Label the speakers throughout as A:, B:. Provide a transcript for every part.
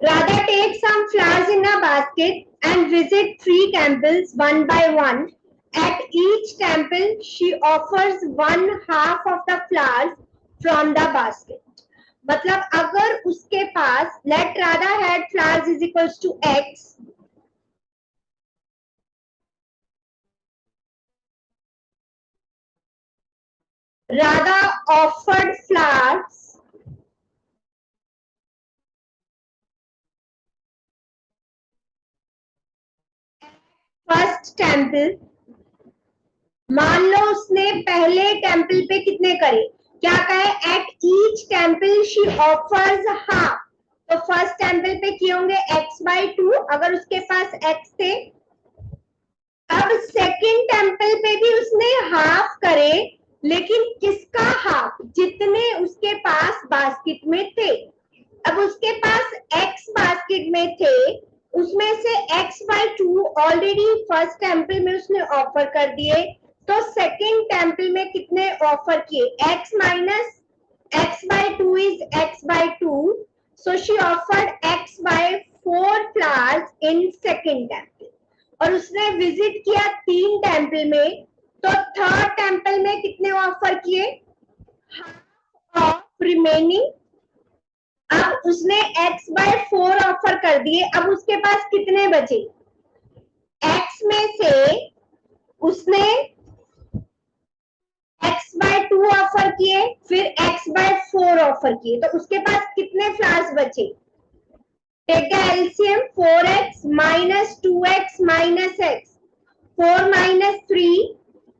A: Radha takes some flowers in a basket and visit 3 temples one by one. At each temple, she offers one half of the flowers from the basket. मतलब अगर उसके पास let Radha had flowers is equals to x. Radha offered flowers first temple. मान लो उसने पहले temple पे कितने करे, क्या कहे, at each temple she offers half. तो फर्स्ट टेम्पल पे किए होंगे x/2 अगर उसके पास x थे. अब सेकंड टेम्पल पे भी उसने हाफ करे, लेकिन किसका हाफ, जितने उसके पास बास्केट में थे. अब उसके पास x बास्केट में थे, उसमें से x/2 ऑलरेडी फर्स्ट टेम्पल में उसने ऑफर कर दिए. तो सेकंड टेम्पल में कितने ऑफर किए, x minus x/2 is x/2. So she offered x/4 flowers in second temple. और उसने विजिट किया 3 टेम्पल में. तो थर्ड टेम्पल में कितने ऑफर किए, हाफ ऑफ रिमेनिंग. अब उसने x/4 ऑफर कर दिए. अब उसके पास कितने बचे, x में से उसने x/2 ऑफर किए, फिर x/4 ऑफर किए. तो उसके पास कितने फ्लावर्स बचे, take the LCM, 4x minus 2x minus x, 4 minus 3,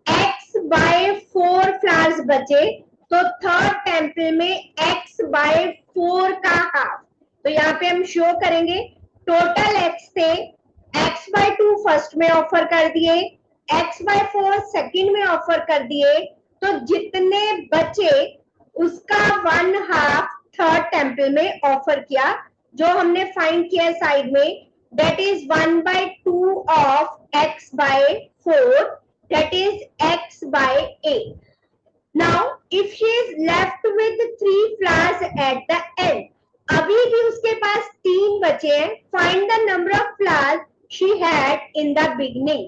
A: x/4 flowers बचे. तो थर्ड टेम्पल में x/4 का हाफ. तो यहाँ पे हम शो करेंगे टोटल x थे, x/2 फर्स्ट में ऑफर कर दिए, x/4 सेकंड में ऑफर कर दिए. तो जितने बचे उसका वन हाफ थर्ड टेम्पल में ऑफर किया, जो हमने फाइंड किया साइड में, that is 1/2 of x/4, that is x/8. Now if she is left with 3 flowers at the end, अभी भी उसके पास 3 बचे हैं. Find the number of flowers she had in the beginning.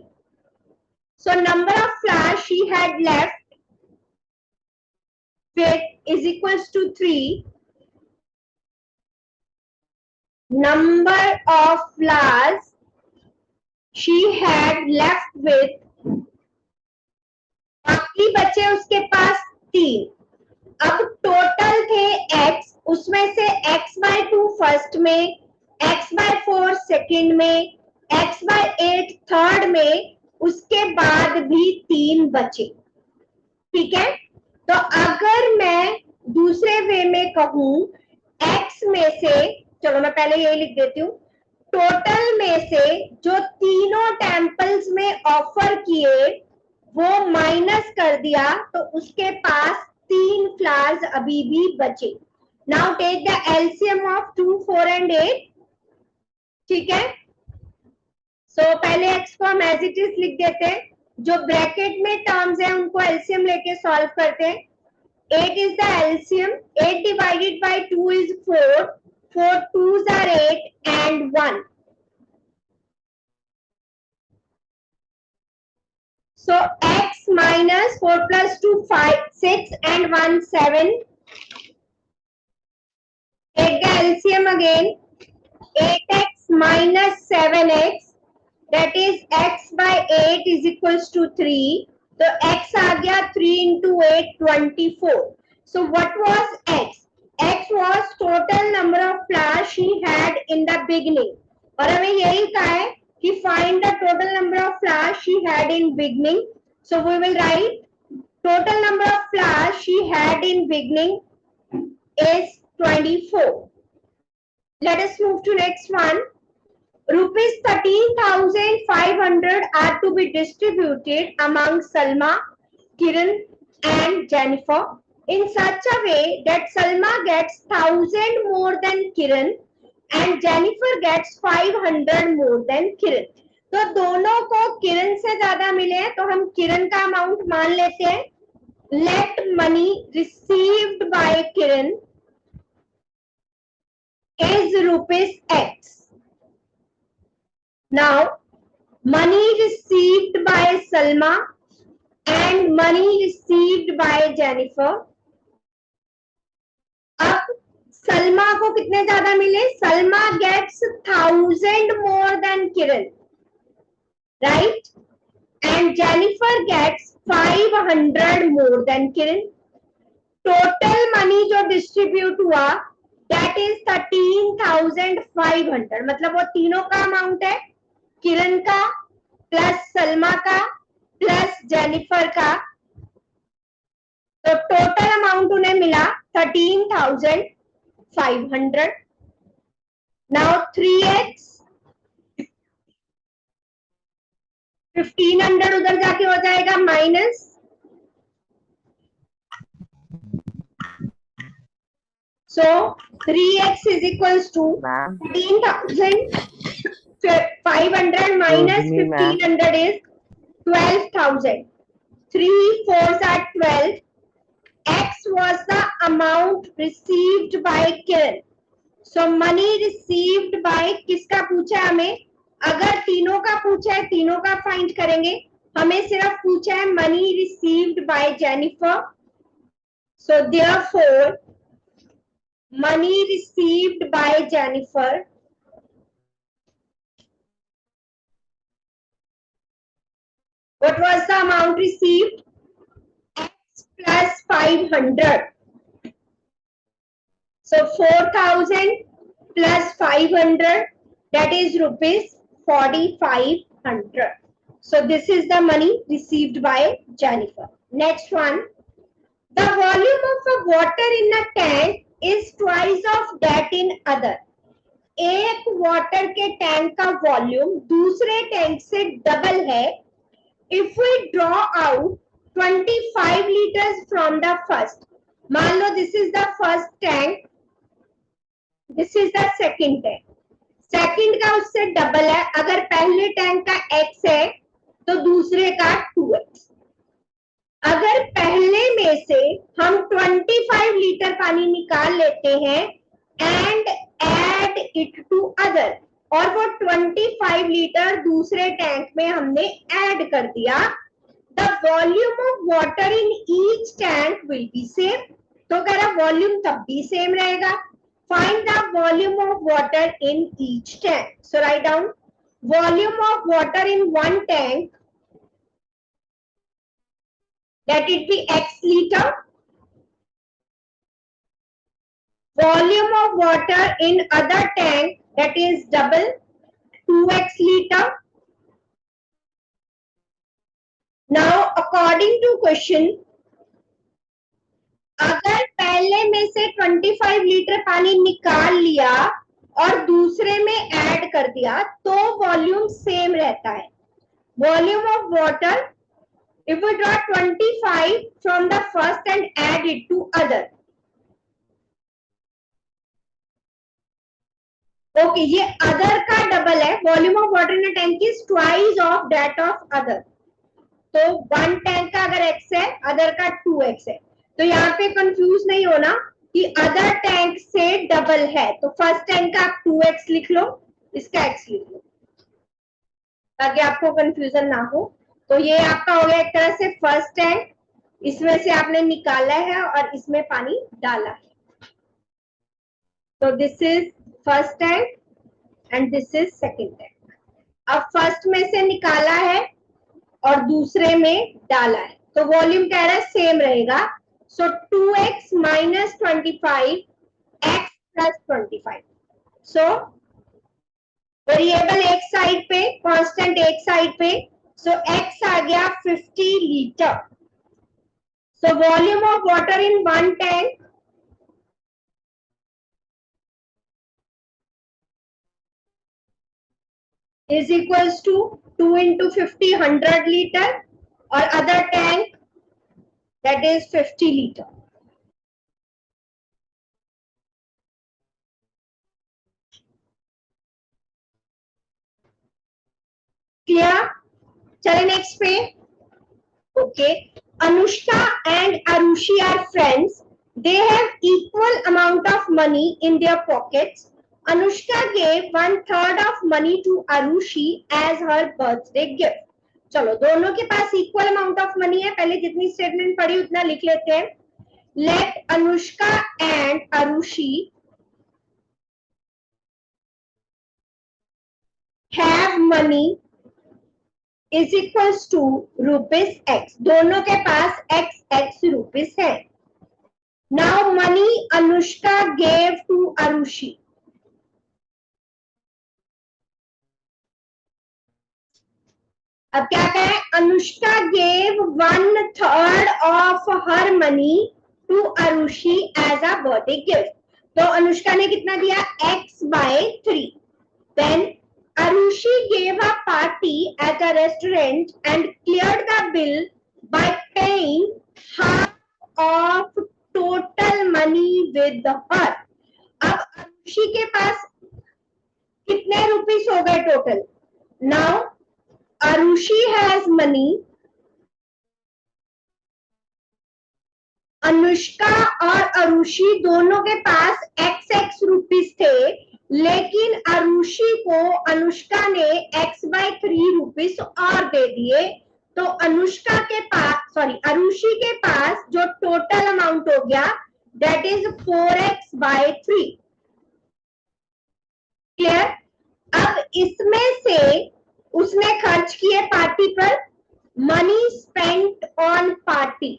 A: So number of flowers she had left with is equals to 3. Number of flowers she had left with, बाकी बचे उसके पास 3. अब total थे x, उसमें से x/2 फर्स्ट में, x/4 second में, x/8 third में, उसके बाद भी 3 बचे. ठीक है. तो अगर मैं दूसरे वे में कहूं, x में से, चलो मैं पहले यही लिख देती हूँ, टोटल में से जो तीनों टेम्पल्स में ऑफर किए वो माइनस कर दिया, तो उसके पास 3 फ्लावर्स अभी भी बचे. Now take the LCM of 2, 4 and 8. ठीक है. सो पहले x को हम एज इट इज लिख देते हैं, जो ब्रैकेट में टर्म्स है उनको एलसीएम लेके सॉल्व करते हैं. 8 is the LCM. 8 divided by 2 is 4. 4 2s are 8 and 1. So x minus 4 plus 2 5 6 and 1 7. Take the LCM again. 8x minus 7x, that is x by 8 is equals to 3. तो x आ गया 3 into 8 24. So what was x? X was total number of flowers she had in the beginning. और हमें यही कहा है कि find the total number of flowers she had in beginning. So we will write total number of flowers she had in beginning is 24. Let us move to next one. Rupees 13,500 are to be distributed among Salma, Kiran and Jennifer in such a way that Salma gets 1,000 more than Kiran and Jennifer gets 500 more than Kiran. तो दोनों को किरण से ज्यादा मिले हैं, तो हम किरण का अमाउंट मान लेते हैं. Let money received by Kiran is rupees X. Now, money received by Salma and money received by Jennifer. अब सलमा को कितने ज्यादा मिले? Salma gets 1000 more than Kiran, right? And Jennifer gets 500 more than Kiran. Total money जो distribute हुआ that is 13,500. मतलब वो तीनों का अमाउंट है, किरण का प्लस सलमा का प्लस जेनिफर का, तो टोटल अमाउंट उन्हें मिला 13,500. नाउ 3x 1500 उधर जाके हो जाएगा minus, so 3x is equals to 13,500 minus 1500 is 12,000. 3 4s are 12. X was the amount received by Kiran. So money received by किसका पूछा है हमें? अगर तीनों का पूछा है तीनों का फाइंड करेंगे, हमें सिर्फ पूछा है money received by Jennifer. So therefore money received by Jennifer what was the amount received? X plus 500. So 4,000 plus 500 that is rupees 4,500. So this is the money received by Jennifer. Next one. The volume of a water in a tank is twice of that in other. एक water के tank का volume दूसरे tank से double है. If we draw out 25 liters from the first, मान लो this is the first tank, this is the second tank. Second का उससे double है. अगर पहले टैंक का x है तो दूसरे का 2x. अगर पहले में से हम 25 लीटर पानी निकाल लेते हैं and add it to other, और वो 25 लीटर दूसरे टैंक में हमने ऐड कर दिया, the volume of water in each tank will be same. तो कह रहा वॉल्यूम तब भी सेम रहेगा. Find the volume of water in each tank. So write down volume of water in one tank, let it be x liter. Volume of water in other tank, that is double, 2x liter. Now according to question, अगर पहले में से 25 litre पानी निकाल लिया और दूसरे में ऐड कर दिया तो वॉल्यूम सेम रहता है. Volume of water, if we draw 25 from the first and add it to other, okay, ये other का डबल है. Volume of water in a tank is twice of that of other. तो one tank का अगर x है other का 2x है. तो यहाँ पे कंफ्यूज नहीं होना कि अदर टैंक से डबल है तो फर्स्ट टैंक का आप 2x लिख लो, इसका x लिख लो ताकि आपको कंफ्यूजन ना हो. तो ये आपका हो गया एक तरह से फर्स्ट टैंक, इसमें से आपने निकाला है और इसमें पानी डाला है. तो this is first tank and this is second tank. अब फर्स्ट में से निकाला है और दूसरे में डाला है तो वॉल्यूम कह रहा है सेम रहेगा. सो 2x minus 25 x plus 25. So variable एक साइड पे, कांस्टेंट एक साइड पे. So x आ गया 50 litre. So volume of water in one tank is equals to 2 into 50 100 liter or other tank that is 50 liter. Clear? चले next पे. Okay, Anushka and Aarushi are friends. They have equal amount of money in their pockets. Anushka gave 1/3 of money to Arushi as her birthday gift. चलो दोनों के पास equal amount of money है, पहले जितनी statement पढ़ी उतना लिख लेते हैं. Let Anushka and Arushi have money is equals to rupees x. दोनों के पास x rupees है. Now money Anushka gave to Arushi. अब क्या कहें, Anushka gave 1/3 of her money to Arushi as a birthday gift. तो अनुष्का ने कितना दिया, x/3. Then Arushi gave a party at a restaurant and cleared the bill by paying half of total money with her. अब अरुषि के पास कितने rupees हो गए total. Now Arushi has money. Anushka और अरुषि दोनों के पास x रुपीस थे, लेकिन अरुषि को अनुष्का ने x/3 रुपीस और दे दिए. तो अनुष्का के पास अरुषि के पास जो टोटल अमाउंट हो गया दैट इज 4x/3. क्लियर. अब इसमें से उसने खर्च किए पार्टी पर, मनी स्पेंट ऑन पार्टी.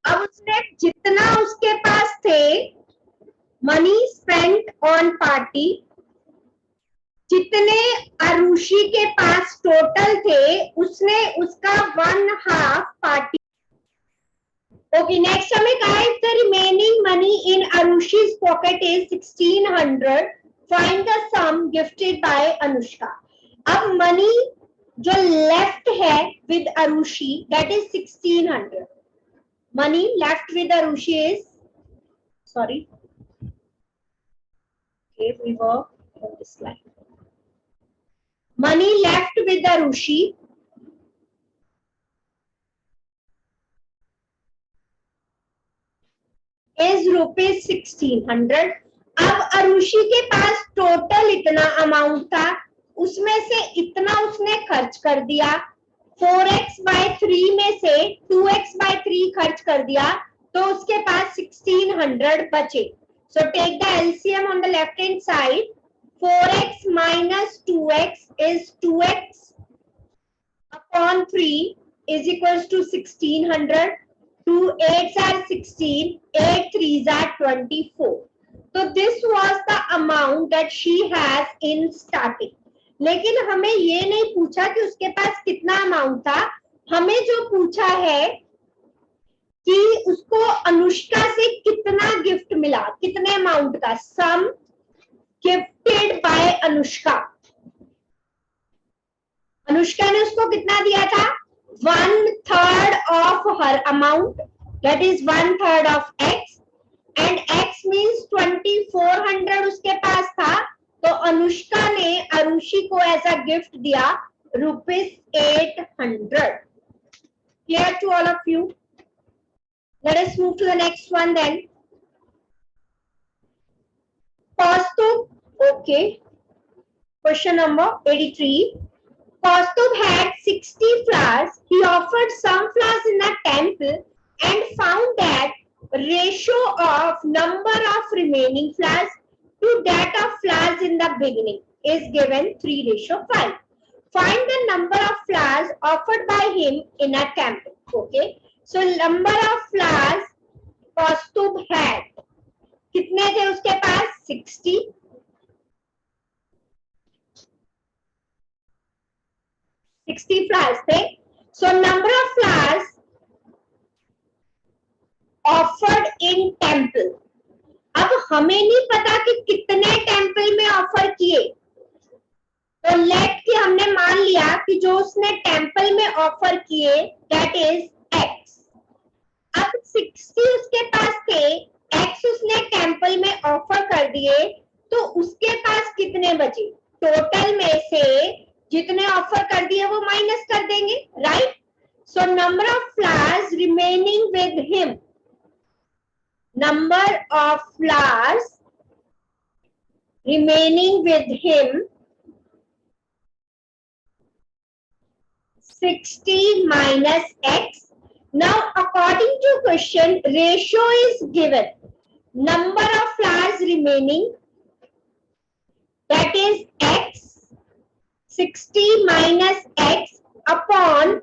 A: अब उसने जितना उसके पास थे मनी स्पेंट ऑन पार्टी, जितने अरुषि के पास टोटल थे उसने उसका 1/2 पार्टी. ओके, नेक्स्ट हमें कहा है the remaining money in Arushi's pocket is 1600. Find the sum gifted by Anushka. अब मनी जो लेफ्ट है with Arushi that is 1600. Money left with Arushi is sorry okay we were on this slide. Money left with Arushi is rupees 1600. अब अरुषि के पास total इतना amount था, उसमें से इतना उसने खर्च कर दिया. 4x/3 में से 2x/3 खर्च कर दिया, तो उसके पास 1600 बचे. So take the LCM on the left hand side. 4x minus 2x is 2x upon 3 is equals to 1600. 2 8s are 16, 8 3s are 24. So this was the amount that she has in starting. लेकिन हमें ये नहीं पूछा कि उसके पास कितना amount था, हमें जो पूछा है कि उसको अनुष्का से कितना गिफ्ट मिला, कितने अमाउंट का. सम गिफ्टेड बाय अनुष्का. अनुष्का ने उसको कितना दिया था, 1/3 of her amount, that is 1/3 of x, and x means 2400 उसके पास था. तो अनुष्का ने अरुषि को ऐसा गिफ्ट दिया ₹800. Clear to all of you? Let us move to the next one then. Kaustubh, okay. Question number 83. Kaustubh had 60 flowers. He offered some flowers in a temple and found that ratio of number of remaining flowers to that of flowers in the beginning is given 3:5. Find the number of flowers offered by him in a temple. Okay. So number of flowers Kaustubh had. कितने थे उसके पास, 60. 60 flowers थे. So number of flowers offered in temple. अब हमें नहीं पता कि कितने टेम्पल में ऑफर किए, तो लेट कि हमने मान लिया कि जो उसने टेम्पल में ऑफर किए दैट इज x. अब 60 उसके पास थे, x उसने टेम्पल में ऑफर कर दिए, तो उसके पास कितने बचे. टोटल में से जितने ऑफर कर दिए वो माइनस कर देंगे, right. So number of flowers remaining with him. Number of flowers remaining with him 60 minus x. Now according to question, ratio is given. Number of flowers remaining, that is x, 60 minus x upon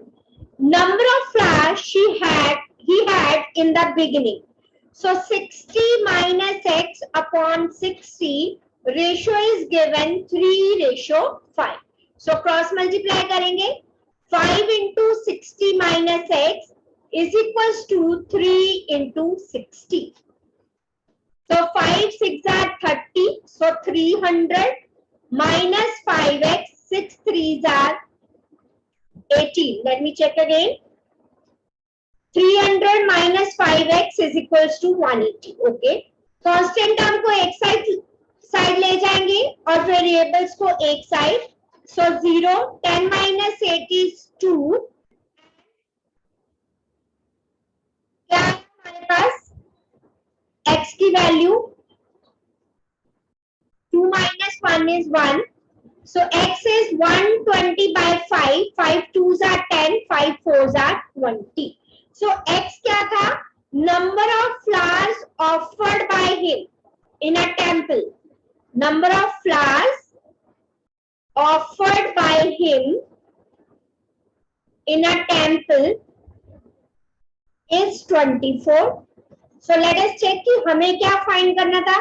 A: number of flowers he had in the beginning. So 60 minus x upon 60, ratio is given 3:5. So cross multiply करेंगे, 5 into 60 minus x is equals to 3 into 60. So 5 6 are 30. So 300 minus 5x, 6 3s are 18. Let me check again. 300 minus 5x is equals to 180. Okay. Constant term को एक side ले जाएंगे और variables को एक side. So 0, 10 minus 8 is 2. क्या है हमारे पास? x की value 2 minus 1 is 1. So x is 120 by 5. 5 2s are 10. 5 4s are 20. So x क्या था? Number of flowers offered by him in a temple. Number of flowers offered by him in a temple is 24. So let us check कि हमें क्या find करना था.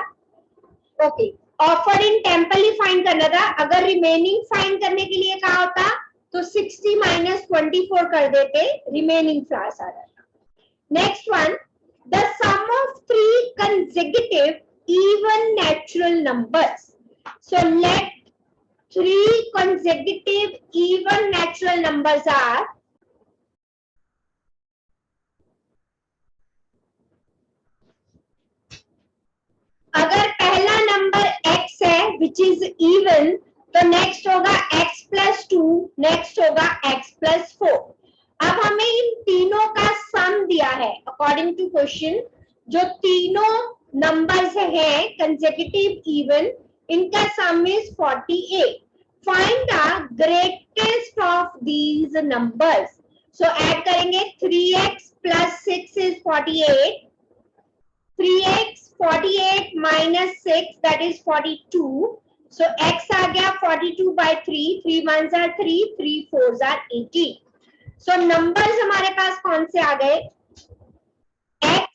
A: Okay, offer in temple he find करना था. अगर रिमेनिंग फाइंड करने के लिए कहा होता तो 60 minus 24 कर देते, रिमेनिंग फ्लावर्स आ जाता. Next one, the sum of 3 consecutive even natural numbers. So let 3 consecutive even natural numbers are अगर पहला नंबर x है which is even, तो नेक्स्ट होगा x plus 2, नेक्स्ट होगा x plus 4. अब हमें इन तीनों का सम दिया है अकॉर्डिंग टू क्वेश्चन. जो तीनों नंबर्स हैं कंसेक्यूटिव इवन, इनका सम is 48. Find the greatest of these numbers. So add करेंगे 3x plus 6 is 48. 3x 48 minus 6, that is 42. So x आ गया 42 by 3. 3 1s are 3, 3 4s are 18. So numbers हमारे पास कौन से आ गए? x,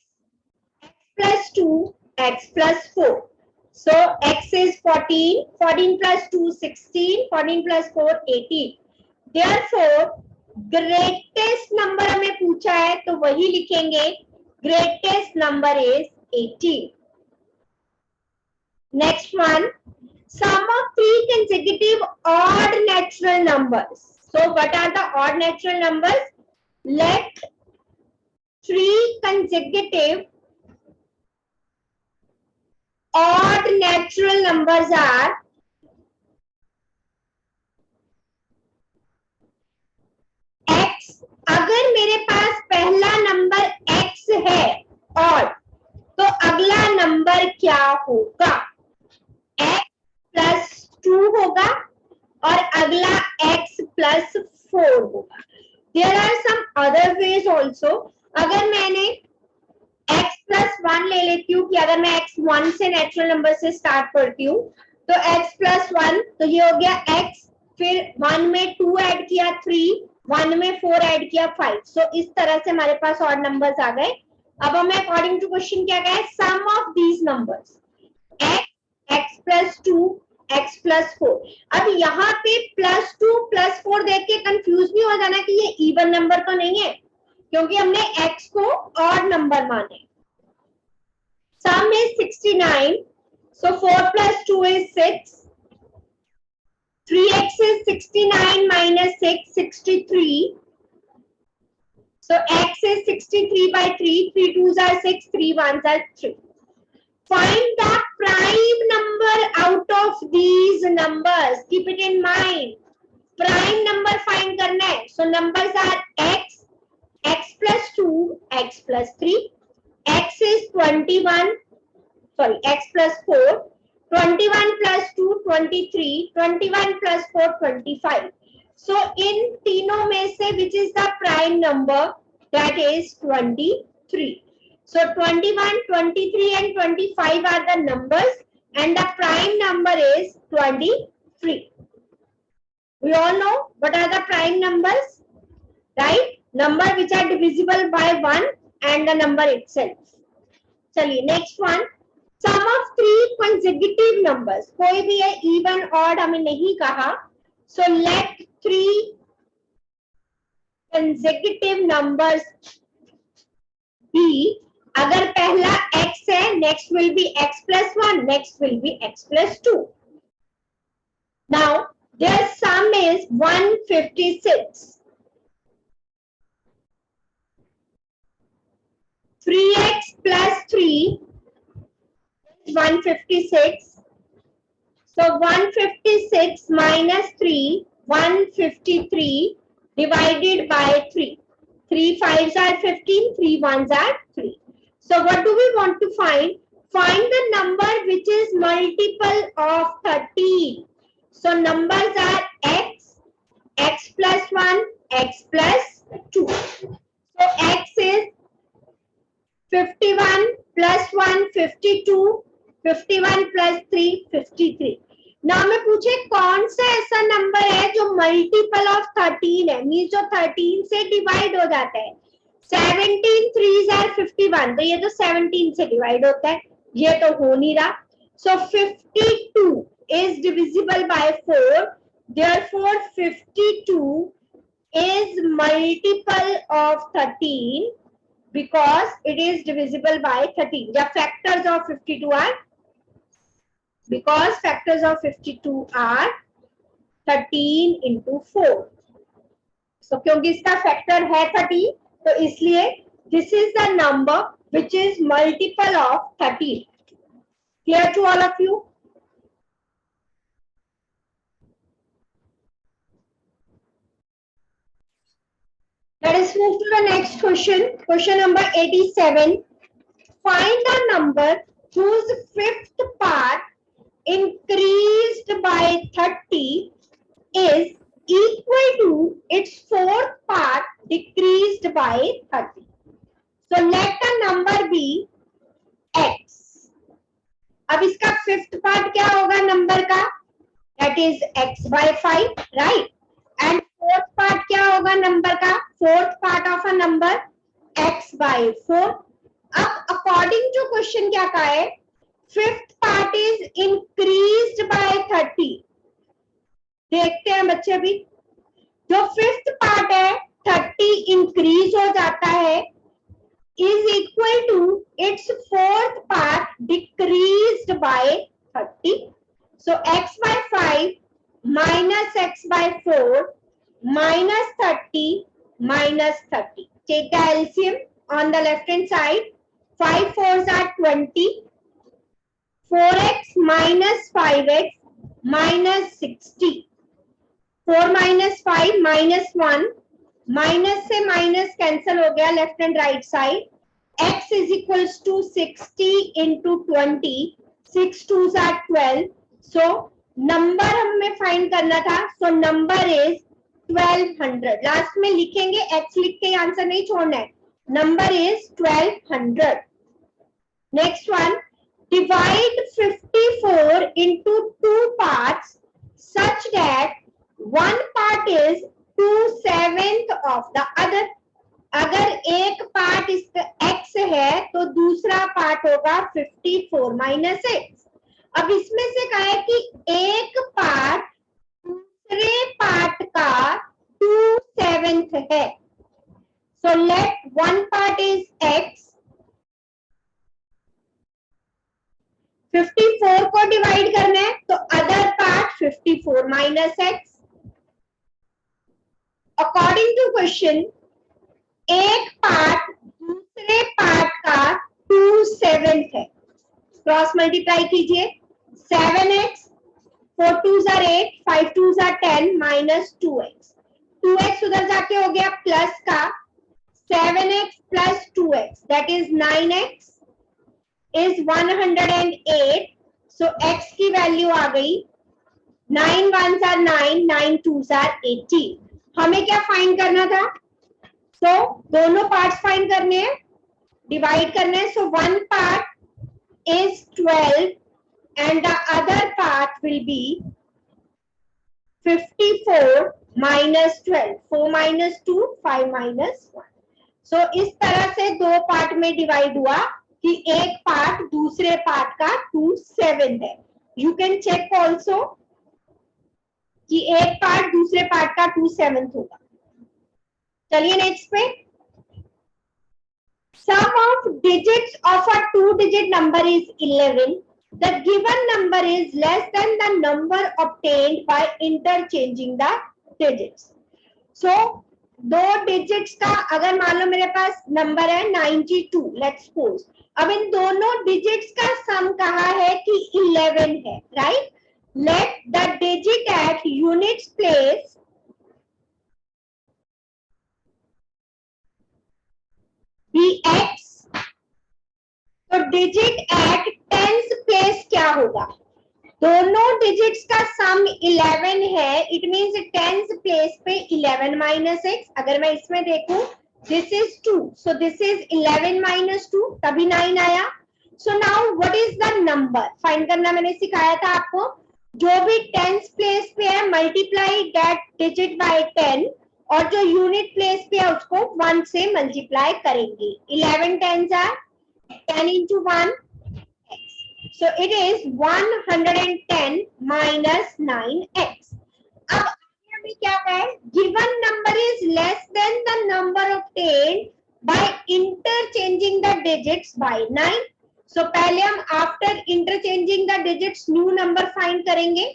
A: x plus 2, x plus 4. So x is 14, 14 plus 2 16, 14 plus 4 18. Therefore greatest number हमें पूछा है तो वही लिखेंगे. Greatest number is 18. Next one, sum of 3 consecutive odd natural numbers. So what are the odd natural numbers? Let 3 consecutive odd natural numbers are x. अगर मेरे पास पहला number x है और तो अगला नंबर क्या होगा? x plus 2 होगा और अगला x plus 4 होगा. There are some other ways also. अगर मैंने x plus 1 ले लेती हूँ कि अगर मैं x 1 से नेचुरल नंबर से स्टार्ट करती हूँ तो x plus 1, तो ये हो गया x, फिर 1 में 2 ऐड किया 3, 1 में 4 ऐड किया 5. सो इस तरह से हमारे पास ऑड नंबर्स आ गए. अब हमें अकॉर्डिंग टू क्वेश्चन क्या गया? Sum of these numbers x, x plus 2, x plus 4. अब यहाँ पे plus 2 plus 4 देख के कंफ्यूज नहीं हो जाना कि ये इवन नंबर तो नहीं है, क्योंकि हमने x को ऑड नंबर माने. सम is 69. So 4 plus 2 is 6. 3x is 69 minus 6, 63. So x is 63 by 3. 3 2s are 6, 3 1s are 3. Find the prime number out of these numbers. Keep it in mind. Prime number find करना है. So numbers are x, x plus 2, x plus 3, x is 21, sorry, x plus 4, 21 plus 2 23, 21 plus 4 25. So in तीनों में से which is the prime number? That is 23. So 21, 23 and 25 are the numbers and the prime number is 23. We all know what are the prime numbers, right? Number which are divisible by 1 and the number itself. चलिए next one. Sum of three consecutive numbers. कोई भी है even odd हमें नहीं कहा. So let three consecutive numbers be. अगर पहला x है, next will be x plus 1, next will be x plus 2. Now their sum is 156. 3x plus 3 is 156. So 156 minus 3, 153 divided by 3. 3 5s are 15, 3 1s are 3. So what do we want to find? Find the number which is multiple of 13. So numbers are x, x plus 1, x plus 2. So x is 51 plus 1 52, 51 plus 3 53. Now में पूछे कौन सा ऐसा number है जो multiple of 13 है, means जो 13 से डिवाइड हो जाता है. 17 3s are 51, तो ये तो 17 से डिवाइड होता है, ये तो हो नहीं रहा. So 52 is divisible by 4, therefore 52 is multiple of 13 because it is divisible by 13. The factors of 52 are, because factors of 52 are 13 into 4. So क्योंकि इसका factor है 13, तो इसलिए this is the number which is multiple of 13. Clear to all of you? Let us move to the next question. Question number 87. Find the number whose fifth part increased by 30 is equal to its fourth part decreased by 30. So let the number be x. अब इसका fifth part क्या होगा number का? That is x by 5, right? And fourth part क्या होगा number का? Fourth part of a number x by 4. अब according to question क्या कहा है? Fifth part is increased by 30. देखते हैं बच्चे अभी. जो fifth part है 30 increase हो जाता है is equal to its fourth part decreased by 30. So x by 5 minus x by 4 minus 30 minus 30. Take the LCM on the left hand side. 5 4s are 20. 4x minus 5x minus 60. 4 minus 5 minus 1. Minus से minus cancel हो गया left and right side. x is equals to 60 into 20. 6 2s are 12. So number हमें find करना था. So number is 1200. Last में लिखेंगे, x लिख के आंसर नहीं छोड़ना है. Number is 1200. Next one. Divide 54 into two parts such that one part is 2/7 of the other. अगर एक पार्ट इसका x है तो दूसरा पार्ट होगा 54 minus x. अब इसमें से कहा है कि एक पार्ट दूसरे पार्ट का 2/7 है. So let one part is x. 54 को डिवाइड करना है तो other part 54 minus x. According to question एक पार्ट दूसरे पार्ट का 2/7 है. क्रॉस मल्टीप्लाई कीजिए. 7x 4 2s are 8, 5 2s are 10 minus 2x. 2x उधर जाके हो गया प्लस का. 7x plus 2x, that is 9x is 108. So x की वैल्यू आ गई 9 ones are 9, 9 twos are 18. हमें क्या फाइंड करना था? So दोनों पार्ट्स फाइंड करने हैं, डिवाइड करना है. So one part is 12 and the other part will be 54 minus 12. 4 minus 2, 5 minus 1. So इस तरह से दो पार्ट में डिवाइड हुआ कि एक पार्ट दूसरे पार्ट का 2/7 है. यू कैन चेक ऑल्सो कि एक पार्ट दूसरे पार्ट का 2/7 होगा. चलिए नेक्स्ट पे. Sum of digits of a 2-digit number is 11. The given number is less than the number obtained by interchanging the digits. So दो डिजिट्स का अगर मान लो मेरे पास नंबर है 92, लेट्स सपोज. अब इन दोनों डिजिट्स का सम कहा है कि 11 है, right? Let the digit at units place be x. तो डिजिट एट टेंस प्लेस क्या होगा? दोनों डिजिट्स का सम 11 है. इट मींस टेंस प्लेस पे 11 माइनस एक्स. अगर मैं इसमें देखूं, this is 2, so this is 11 minus 2, तभी 9 आया. So now what is the number find करना मैंने सिखाया था आपको. जो भी टेंस प्लेस पे है मल्टीप्लाई दैट डिजिट बाय 10 और जो यूनिट प्लेस पे है उसको 1 से मल्टीप्लाई करेंगे. 11 tense are 10 into 1. So it is 110 minus 9x. अब हमें क्या है? Given number is less than the number obtained by interchanging the digits by 9. So पहले हम after interchanging the digits new number find करेंगे.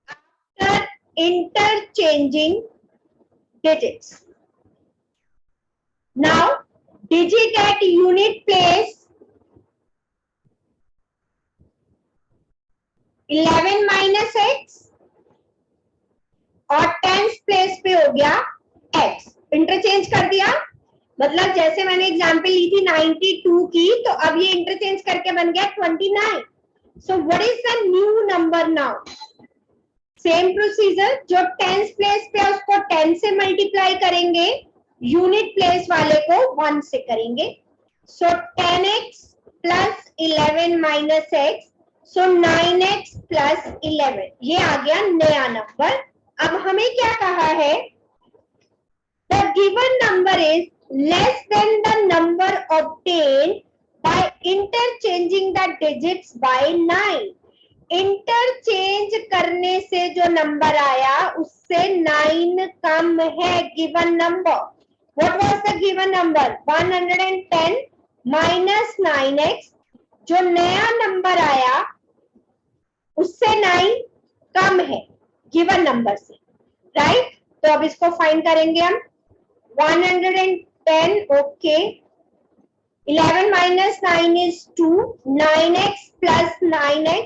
A: After interchanging digits. Now digit at unit place 11 minus x और tens place पे हो गया x. Interchange कर दिया, मतलब जैसे मैंने एग्जांपल ली थी 92 की, तो अब ये इंटरचेंज करके बन गया 29. So what is the new number now? Same procedure. जो टेंस प्लेस पे है उसको 10 से मल्टीप्लाई करेंगे, यूनिट प्लेस वाले को 1 से करेंगे. सो 10x प्लस 11 माइनस एक्स. सो 9x प्लस 11, ये आ गया नया नंबर. अब हमें क्या कहा है? The given number is less than the number obtained by interchanging the digits by 9. Interchange करने से जो नंबर आया उससे 9 कम है given number. What was the given number? 110 minus 9x. जो नया नंबर आया उससे 9 कम है गिवन नंबर से, राइट? तो अब इसको फाइंड करेंगे हम. 110, okay. 11 minus 9 is 2. 9x plus 9x.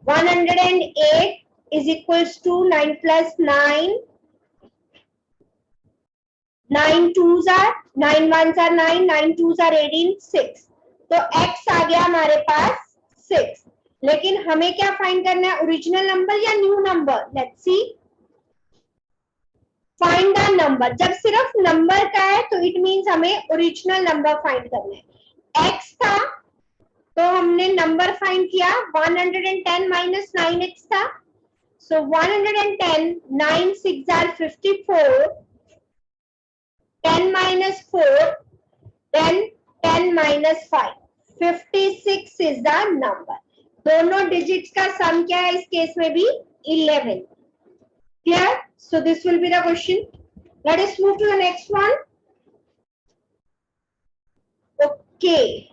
A: 108 is equals to 9 plus 9. 9 twos are 9 ones are 9, 9 twos are 18, 6. तो x आ गया हमारे पास 6. लेकिन हमें क्या फाइंड करना है? ओरिजिनल नंबर या new number? Let's see. Find the number. जब सिर्फ नंबर का है तो इट मींस हमें ओरिजिनल नंबर फाइंड करना है. x था तो हमने नंबर फाइंड किया, 110 माइनस 9x था. सो 110, 9 6 are 54, 10 minus 4, then 10 minus 5, 56 is the number. दोनों डिजिट्स का सम क्या है इस केस में भी? 11. Clear? So this will be the question. Let us move to the next one. Okay.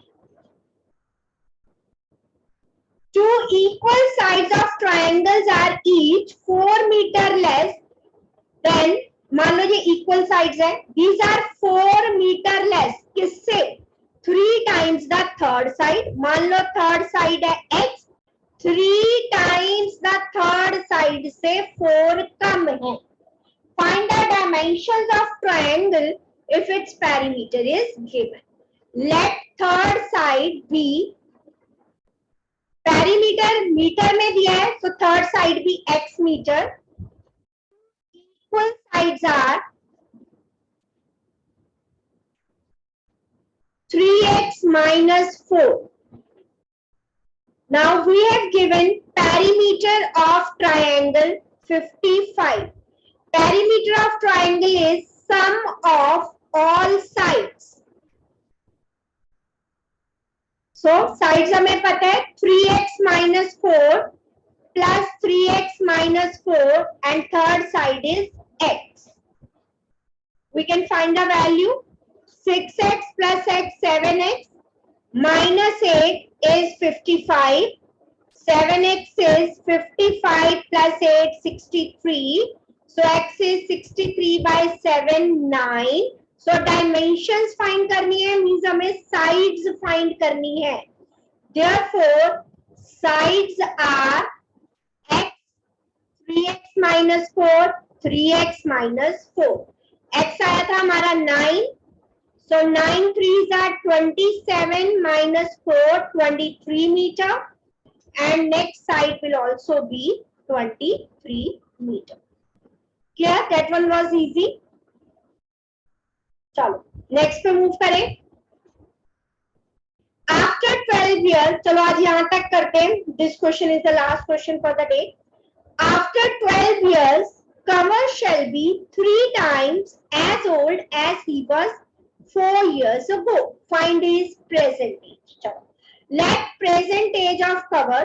A: Two equal sides of triangles are each 4 meter less than, मान लो ये equal sides है, these are 4 meter less. किससे? 3 times the third side. मान लो third side है x, 3 times the third side से 4 कम है. Find the dimensions of triangle if its perimeter is given. Let third side be, perimeter metre में दिया है, so third side भी x metre. Equal sides are 3x minus 4. Now we have given perimeter of triangle 55. Perimeter of triangle is sum of all sides. So sides हमें पता है 3x minus 4 plus 3x minus 4 and third side is x. We can find the value. 6x plus x 7x minus 8 is 55. 7x is 55 plus 8 63. So x is 63 by 7 9. So dimensions find करनी है, means हमें sides find करनी है. Therefore sides are x 3x minus 4 3x minus 4. x आया था हमारा 9. So 9 3s are 27 minus 4 23 meter and next side will also be 23 meter. Clear? That one was easy. चलो next पे मूव करें. After 12 years, चलो आज यहां तक करते हैं. This question is the last question for the day. After 12 years, cover shall be 3 times as old as he was 4 years ago. Find his present age. चलो, let present age of cover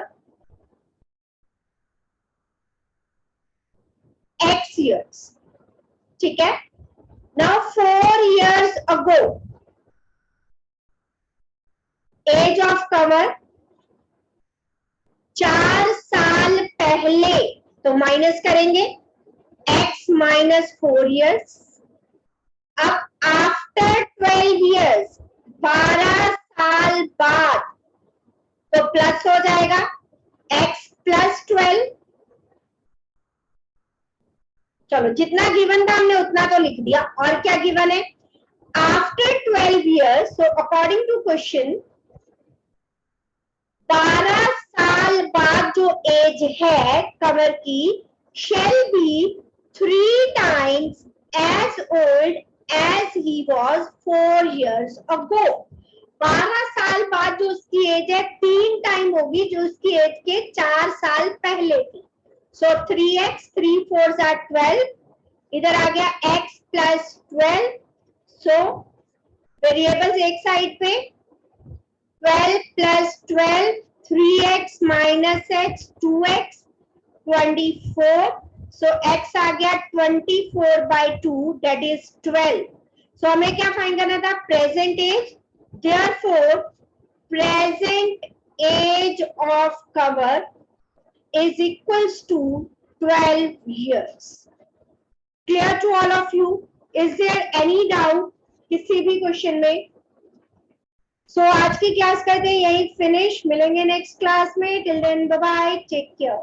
A: x years. ठीक है. Now 4 years ago, age of cover 4 साल पहले, तो minus करेंगे x minus 4 years. अब after 12 years 12 साल बाद, तो प्लस हो जाएगा x plus 12. चलो जितना गिवन था हमने उतना तो लिख दिया. और क्या गिवन है? After 12 years, so according to question 12 साल बाद जो एज है कवर की shall be 3 times as old as he was 4 years ago. 12 साल बाद जो उसकी एज है 3 टाइम होगी जो उसकी एज के 4 साल पहले थी. So 3x 3 4s are 12. इधर आ गया x plus 12. So वेरिएबल्स एक साइड पे 12 plus 12 3x minus x 2x 24. So x आ गया 24 by 2 that is 12. So हमें क्या फाइंड करना था? Present age. Therefore present age of cover is equals to 12 years. Clear to all of you? Is there any doubt किसी भी question में? So आज की क्लास करते हैं यही फिनिश. मिलेंगे नेक्स्ट क्लास में. Till then, bye bye. Take care.